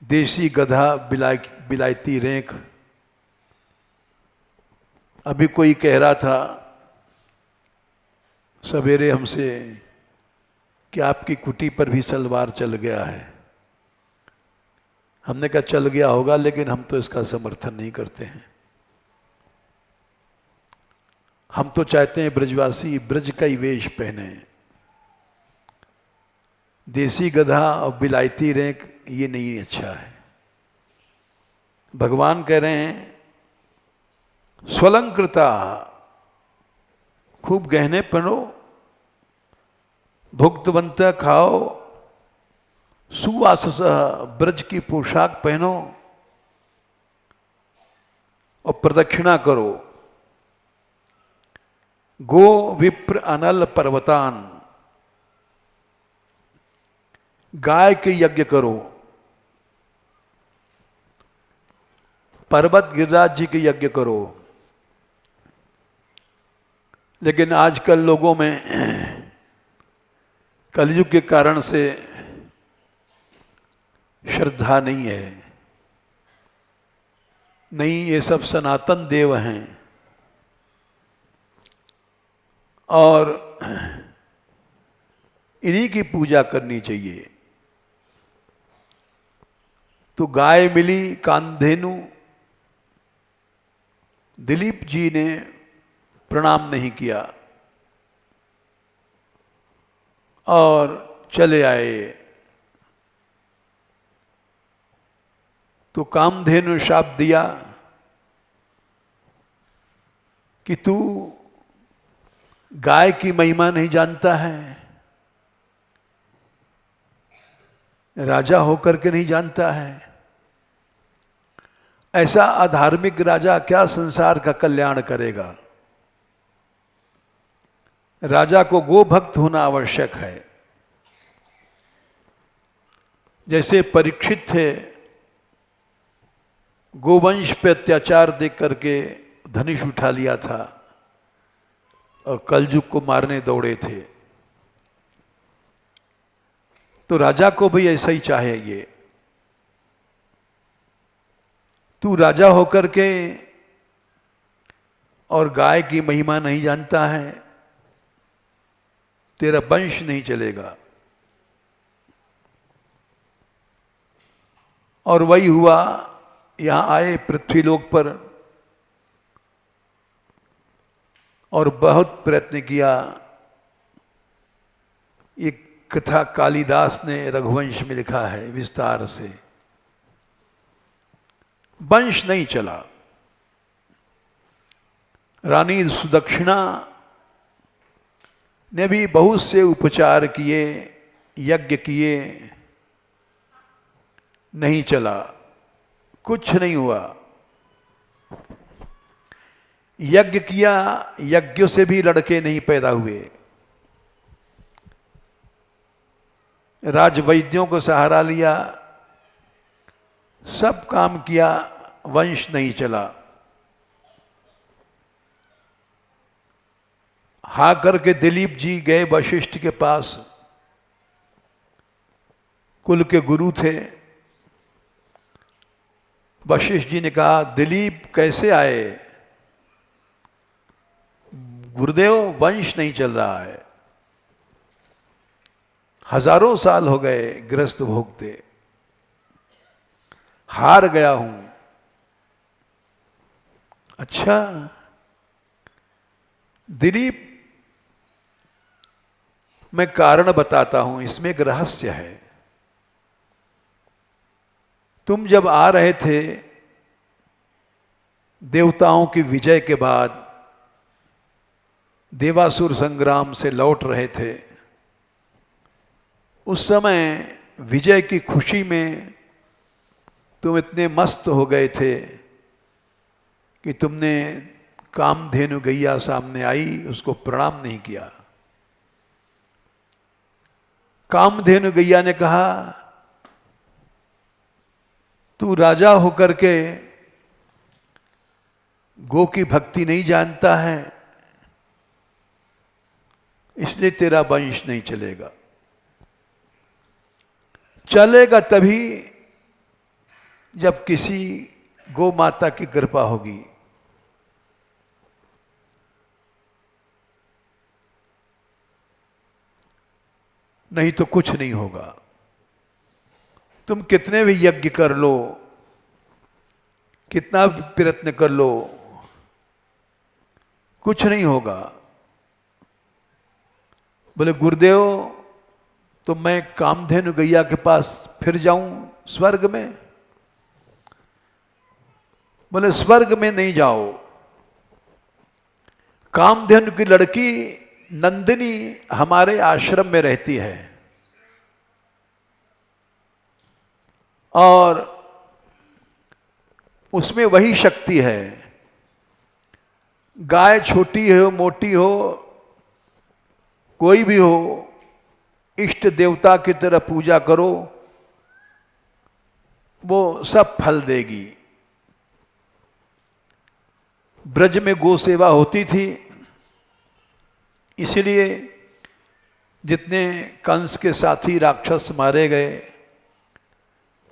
देसी गधा बिलायती रेख। अभी कोई कह रहा था सवेरे हमसे कि आपकी कुटी पर भी सलवार चल गया है। हमने कहा चल गया होगा, लेकिन हम तो इसका समर्थन नहीं करते हैं। हम तो चाहते हैं ब्रजवासी ब्रज का ही वेश पहने। देसी गधा और बिलायती रेख ये नहीं अच्छा है। भगवान कह रहे हैं स्वलंकृता, खूब गहने पहनो, भुक्तवंत खाओ, सुवासस ब्रज की पोशाक पहनो और प्रदक्षिणा करो। गो विप्र अनल पर्वतान, गाय के यज्ञ करो, पर्वत गिरिराज जी के यज्ञ करो। लेकिन आजकल लोगों में कलयुग के कारण से श्रद्धा नहीं है। नहीं, ये सब सनातन देव हैं और इन्हीं की पूजा करनी चाहिए। तो गाय मिली कामधेनु, दिलीप जी ने प्रणाम नहीं किया और चले आए। तो कामधेनु शाप दिया कि तू गाय की महिमा नहीं जानता है, राजा होकर के नहीं जानता है। ऐसा अधार्मिक राजा क्या संसार का कल्याण करेगा। राजा को गोभक्त होना आवश्यक है। जैसे परीक्षित थे, गोवंश पे अत्याचार देख करके धनुष उठा लिया था और कलयुग को मारने दौड़े थे। तो राजा को भी ऐसा ही चाहिए। तू राजा होकर के और गाय की महिमा नहीं जानता है, तेरा वंश नहीं चलेगा। और वही हुआ, यहां आए पृथ्वीलोक पर और बहुत प्रयत्न किया। एक कथा कालिदास ने रघुवंश में लिखा है विस्तार से। वंश नहीं चला। रानी सुदक्षिणा ने भी बहुत से उपचार किए, यज्ञ किए, नहीं चला, कुछ नहीं हुआ। यज्ञ किया, यज्ञ से भी लड़के नहीं पैदा हुए। राजवैद्यों को सहारा लिया, सब काम किया, वंश नहीं चला। हा करके दिलीप जी गए वशिष्ठ के पास, कुल के गुरु थे। वशिष्ठ जी ने कहा दिलीप कैसे आए? गुरुदेव वंश नहीं चल रहा है, हजारों साल हो गए गृहस्थ भोगते, हार गया हूं। अच्छा दिलीप, मैं कारण बताता हूं, इसमें एक रहस्य है। तुम जब आ रहे थे देवताओं की विजय के बाद, देवासुर संग्राम से लौट रहे थे, उस समय विजय की खुशी में तुम इतने मस्त हो गए थे कि तुमने कामधेनु गैया सामने आई, उसको प्रणाम नहीं किया। कामधेनु गैया ने कहा तू राजा होकर के गो की भक्ति नहीं जानता है, इसलिए तेरा वंश नहीं चलेगा। चलेगा तभी जब किसी गो माता की कृपा होगी। नहीं तो कुछ नहीं होगा। तुम कितने भी यज्ञ कर लो, कितना भी प्रयत्न कर लो, कुछ नहीं होगा। बोले गुरुदेव, तो मैं कामधेनु गैया के पास फिर जाऊं स्वर्ग में? बोले स्वर्ग में नहीं जाओ। कामधेनु की लड़की नंदिनी हमारे आश्रम में रहती है और उसमें वही शक्ति है। गाय छोटी हो मोटी हो, कोई भी हो, इष्ट देवता की तरह पूजा करो, वो सब फल देगी। ब्रज में गो सेवा होती थी, इसलिए जितने कंस के साथी राक्षस मारे गए,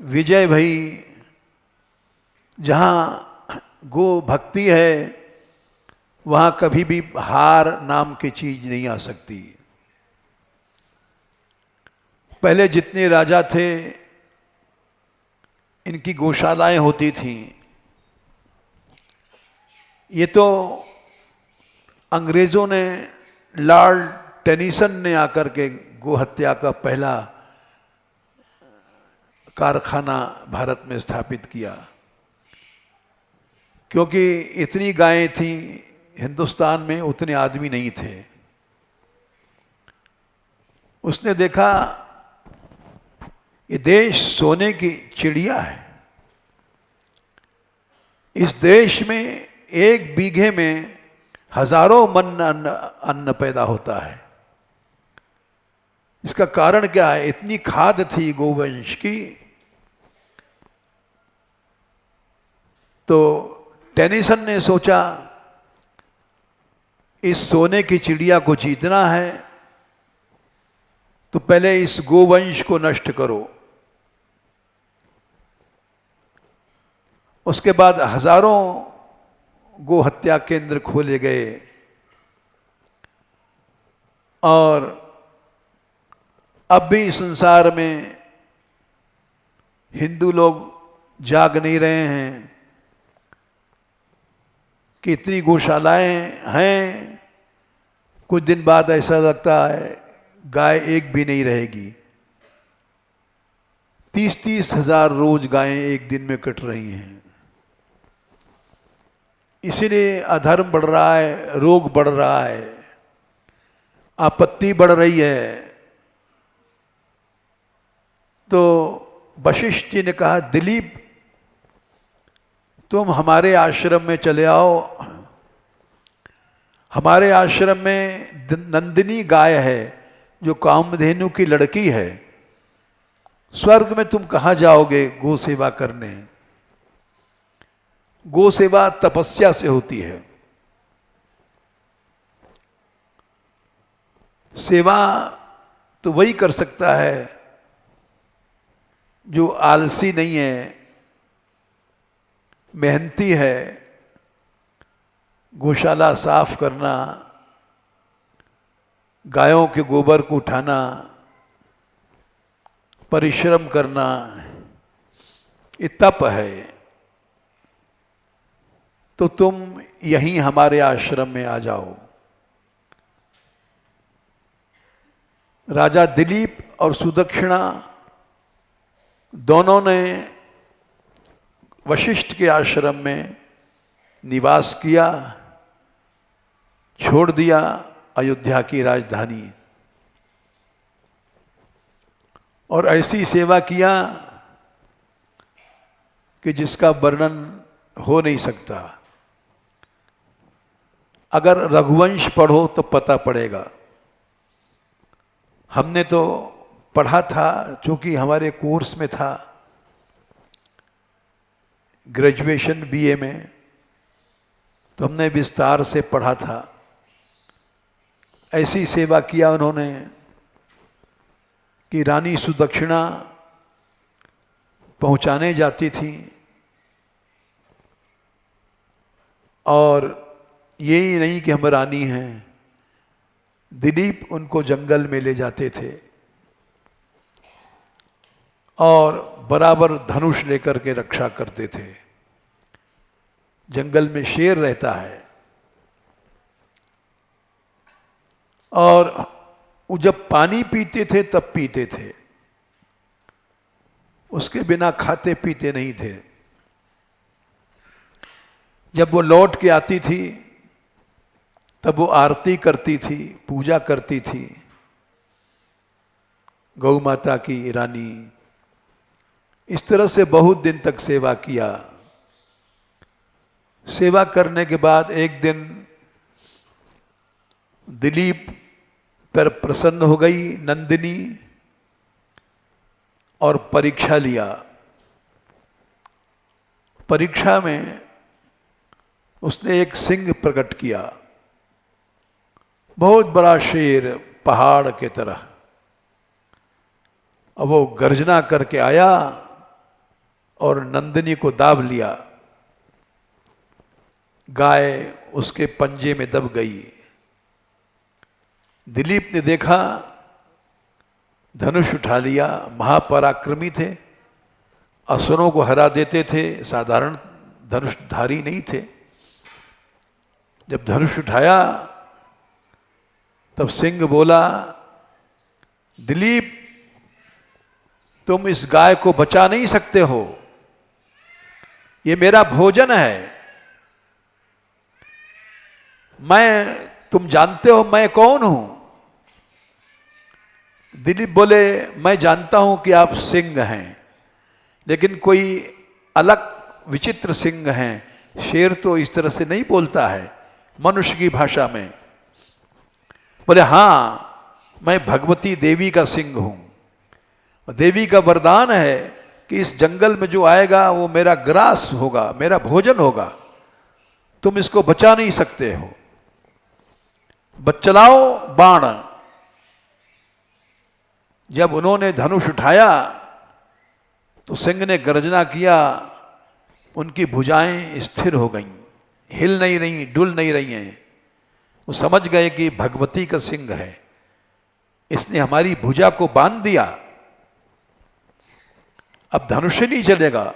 विजय भाई, जहाँ गो भक्ति है वहाँ कभी भी हार नाम की चीज नहीं आ सकती। पहले जितने राजा थे इनकी गौशालाएं होती थीं। ये तो अंग्रेज़ों ने, लॉर्ड टेनिसन ने आकर के गो हत्या का पहला कारखाना भारत में स्थापित किया, क्योंकि इतनी गायें थीं हिंदुस्तान में, उतने आदमी नहीं थे। उसने देखा ये देश सोने की चिड़िया है, इस देश में एक बीघे में हजारों मन अन्न पैदा होता है। इसका कारण क्या है? इतनी खाद थी गोवंश की। तो टेनिसन ने सोचा इस सोने की चिड़िया को जीतना है तो पहले इस गोवंश को नष्ट करो। उसके बाद हजारों गो हत्या केंद्र खोले गए और अब भी संसार में हिंदू लोग जाग नहीं रहे हैं कि इतनी गौशालाएं हैं, कुछ दिन बाद ऐसा लगता है गाय एक भी नहीं रहेगी। 30-30 हजार रोज गायें एक दिन में कट रही हैं। इसीलिए अधर्म बढ़ रहा है, रोग बढ़ रहा है, आपत्ति बढ़ रही है। तो वशिष्ठ जी ने कहा, दिलीप तुम हमारे आश्रम में चले आओ। हमारे आश्रम में नंदिनी गाय है जो कामधेनु की लड़की है। स्वर्ग में तुम कहाँ जाओगे गो सेवा करने? गो सेवा तपस्या से होती है। सेवा तो वही कर सकता है जो आलसी नहीं है, मेहनती है। गौशाला साफ करना, गायों के गोबर को उठाना, परिश्रम करना, ये तप है। तो तुम यहीं हमारे आश्रम में आ जाओ। राजा दिलीप और सुदक्षिणा दोनों ने वशिष्ठ के आश्रम में निवास किया, छोड़ दिया अयोध्या की राजधानी और ऐसी सेवा किया कि जिसका वर्णन हो नहीं सकता। अगर रघुवंश पढ़ो तो पता पड़ेगा। हमने तो पढ़ा था, चूंकि हमारे कोर्स में था, ग्रेजुएशन बीए में, तो हमने विस्तार से पढ़ा था। ऐसी सेवा किया उन्होंने कि रानी सुदक्षिणा पहुंचाने जाती थी, और यही नहीं कि हम रानी हैं, दिलीप उनको जंगल में ले जाते थे और बराबर धनुष लेकर के रक्षा करते थे। जंगल में शेर रहता है, और वो जब पानी पीते थे तब पीते थे, उसके बिना खाते पीते नहीं थे। जब वो लौट के आती थी तब वो आरती करती थी, पूजा करती थी गौ माता की रानी। इस तरह से बहुत दिन तक सेवा किया। सेवा करने के बाद एक दिन दिलीप पर प्रसन्न हो गई नंदिनी और परीक्षा लिया। परीक्षा में उसने एक सिंह प्रकट किया, बहुत बड़ा शेर पहाड़ के तरह। अब वो गर्जना करके आया और नंदिनी को दाब लिया। गाय उसके पंजे में दब गई। दिलीप ने देखा, धनुष उठा लिया। महापराक्रमी थे, असुरों को हरा देते थे, साधारण धनुषधारी नहीं थे। जब धनुष उठाया तब सिंह बोला, दिलीप तुम इस गाय को बचा नहीं सकते हो, ये मेरा भोजन है। तुम जानते हो मैं कौन हूं? दिलीप बोले, मैं जानता हूं कि आप सिंह हैं, लेकिन कोई अलग विचित्र सिंह हैं। शेर तो इस तरह से नहीं बोलता है मनुष्य की भाषा में। बोले, हां मैं भगवती देवी का सिंह हूं। देवी का वरदान है कि इस जंगल में जो आएगा वो मेरा ग्रास होगा, मेरा भोजन होगा। तुम इसको बचा नहीं सकते हो। चलाओ बाण। जब उन्होंने धनुष उठाया तो सिंह ने गर्जना किया, उनकी भुजाएं स्थिर हो गईं, हिल नहीं रही, डुल नहीं रही हैं। वो समझ गए कि भगवती का सिंह है, इसने हमारी भुजा को बांध दिया, अब धनुष नहीं चलेगा,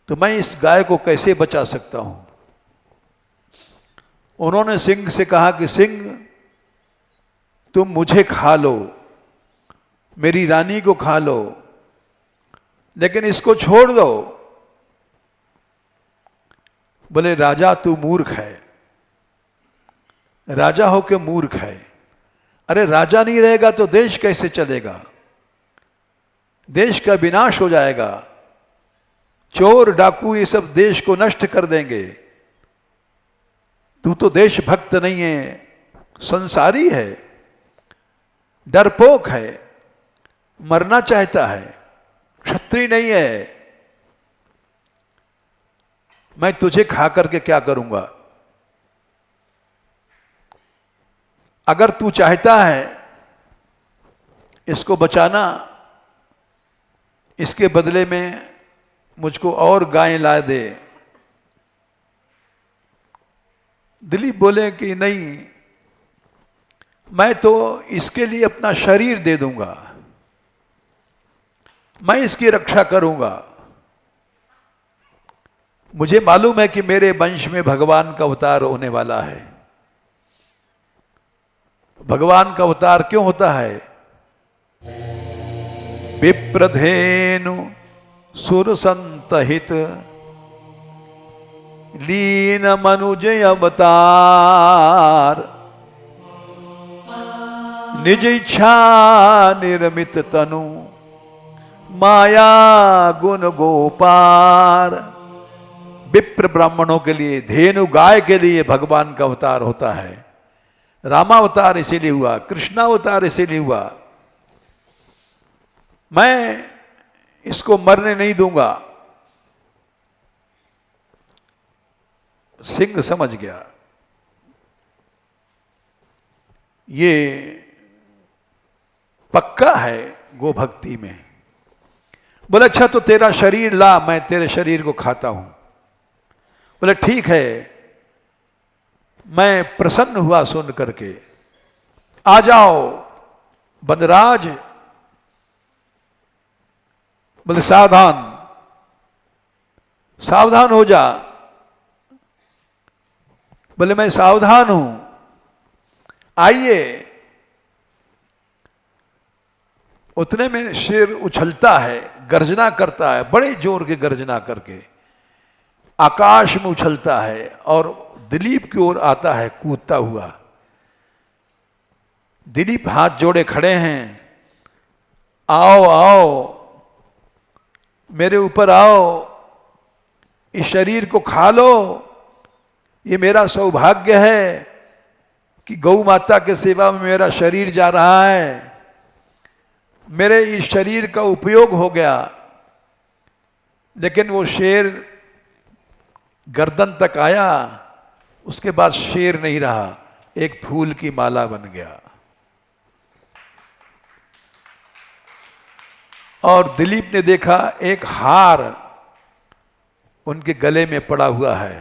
तो मैं इस गाय को कैसे बचा सकता हूं। उन्होंने सिंह से कहा कि सिंह तुम मुझे खा लो, मेरी रानी को खा लो, लेकिन इसको छोड़ दो। बोले, राजा तू मूर्ख है। राजा हो के मूर्ख है। अरे राजा नहीं रहेगा तो देश कैसे चलेगा? देश का विनाश हो जाएगा। चोर डाकू ये सब देश को नष्ट कर देंगे। तू तो देशभक्त नहीं है, संसारी है, डरपोक है, मरना चाहता है, क्षत्रिय नहीं है। मैं तुझे खा करके क्या करूंगा? अगर तू चाहता है इसको बचाना, इसके बदले में मुझको और गायें ला दे। दिलीप बोले कि नहीं, मैं तो इसके लिए अपना शरीर दे दूंगा, मैं इसकी रक्षा करूंगा। मुझे मालूम है कि मेरे वंश में भगवान का अवतार होने वाला है। भगवान का अवतार क्यों होता है? विप्रधेनु सुर संतहित लीन मनुज अवतार, निज इच्छा निर्मित तनु माया गुण गोपार। विप्र ब्राह्मणों के लिए, धेनु गाय के लिए भगवान का अवतार होता है। रामावतार इसीलिए हुआ, कृष्णावतार इसीलिए हुआ। मैं इसको मरने नहीं दूंगा। सिंह समझ गया ये पक्का है गो भक्ति में। बोले अच्छा तो तेरा शरीर ला, मैं तेरे शरीर को खाता हूं। बोले ठीक है, मैं प्रसन्न हुआ सुन करके। आ जाओ बंदराज। बोले सावधान, सावधान हो जा। बोले मैं सावधान हूं, आइए। उतने में शेर उछलता है, गर्जना करता है, बड़े जोर के गर्जना करके आकाश में उछलता है और दिलीप की ओर आता है कूदता हुआ। दिलीप हाथ जोड़े खड़े हैं, आओ आओ मेरे ऊपर आओ, इस शरीर को खा लो। ये मेरा सौभाग्य है कि गौ माता के सेवा में मेरा शरीर जा रहा है। मेरे इस शरीर का उपयोग हो गया। लेकिन वो शेर गर्दन तक आया, उसके बाद शेर नहीं रहा, एक फूल की माला बन गया। और दिलीप ने देखा एक हार उनके गले में पड़ा हुआ है।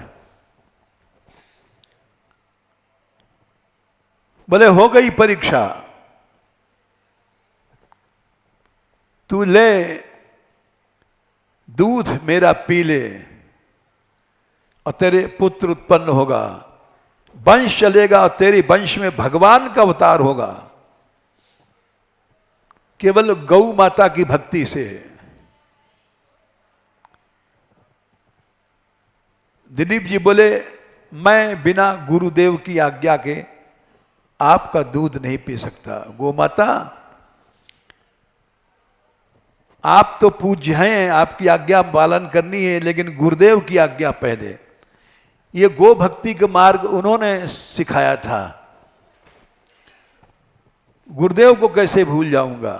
बोले हो गई परीक्षा, तू ले दूध मेरा पी ले और तेरे पुत्र उत्पन्न होगा, वंश चलेगा और तेरे वंश में भगवान का अवतार होगा, केवल गौ माता की भक्ति से। दिलीप जी बोले मैं बिना गुरुदेव की आज्ञा के आपका दूध नहीं पी सकता। गौ माता आप तो पूज्य हैं, आपकी आज्ञा पालन करनी है, लेकिन गुरुदेव की आज्ञा पहले। ये गो भक्ति का मार्ग उन्होंने सिखाया था, गुरुदेव को कैसे भूल जाऊंगा।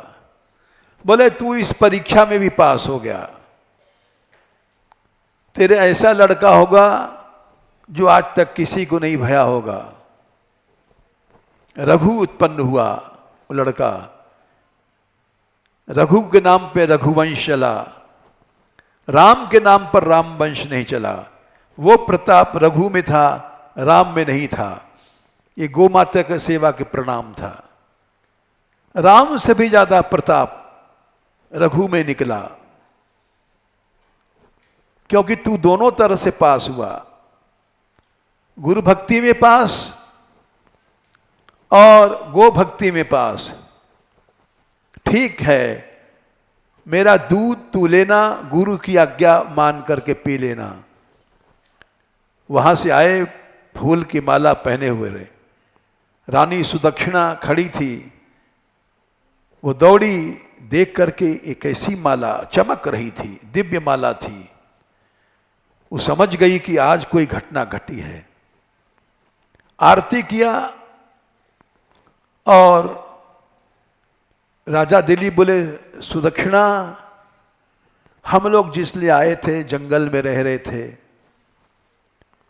बोले तू इस परीक्षा में भी पास हो गया, तेरे ऐसा लड़का होगा जो आज तक किसी को नहीं भया होगा। रघु उत्पन्न हुआ वो लड़का, रघु के नाम पे रघुवंश चला, राम के नाम पर राम वंश नहीं चला। वो प्रताप रघु में था, राम में नहीं था। ये गौ माता की सेवा के प्रणाम था। राम से भी ज्यादा प्रताप रघु में निकला, क्योंकि तू दोनों तरह से पास हुआ, गुरु भक्ति में पास और गो भक्ति में पास। ठीक है, मेरा दूध तू लेना, गुरु की आज्ञा मान करके पी लेना। वहां से आए, फूल की माला पहने हुए रहे। रानी सुदक्षिणा खड़ी थी, वो दौड़ी, देख करके एक ऐसी माला चमक रही थी, दिव्य माला थी। वो समझ गई कि आज कोई घटना घटी है। आरती किया और राजा दिलीप बोले सुदक्षिणा, हम लोग जिस लिए आए थे, जंगल में रह रहे थे,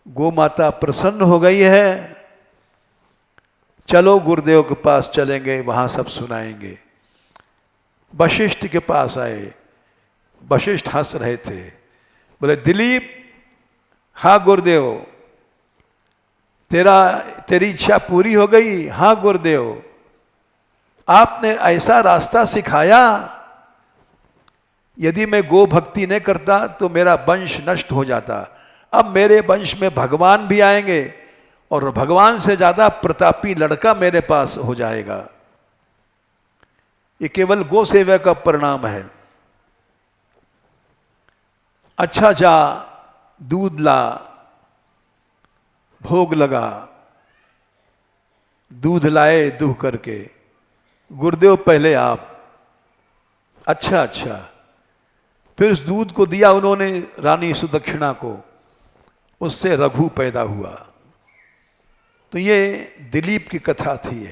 गो माता प्रसन्न हो गई है, चलो गुरुदेव के पास चलेंगे, वहां सब सुनाएंगे। वशिष्ठ के पास आए, वशिष्ठ हंस रहे थे। बोले दिलीप, हाँ गुरुदेव, तेरी इच्छा पूरी हो गई। हाँ गुरुदेव, आपने ऐसा रास्ता सिखाया, यदि मैं गो भक्ति नहीं करता तो मेरा वंश नष्ट हो जाता। अब मेरे वंश में भगवान भी आएंगे और भगवान से ज्यादा प्रतापी लड़का मेरे पास हो जाएगा। ये केवल गो सेवा का परिणाम है। अच्छा जा, दूध ला, भोग लगा। दूध लाए दूह करके, गुरुदेव पहले आप। अच्छा अच्छा, फिर उस दूध को दिया उन्होंने रानी सुदक्षिणा को, उससे रघु पैदा हुआ। तो ये दिलीप की कथा थी।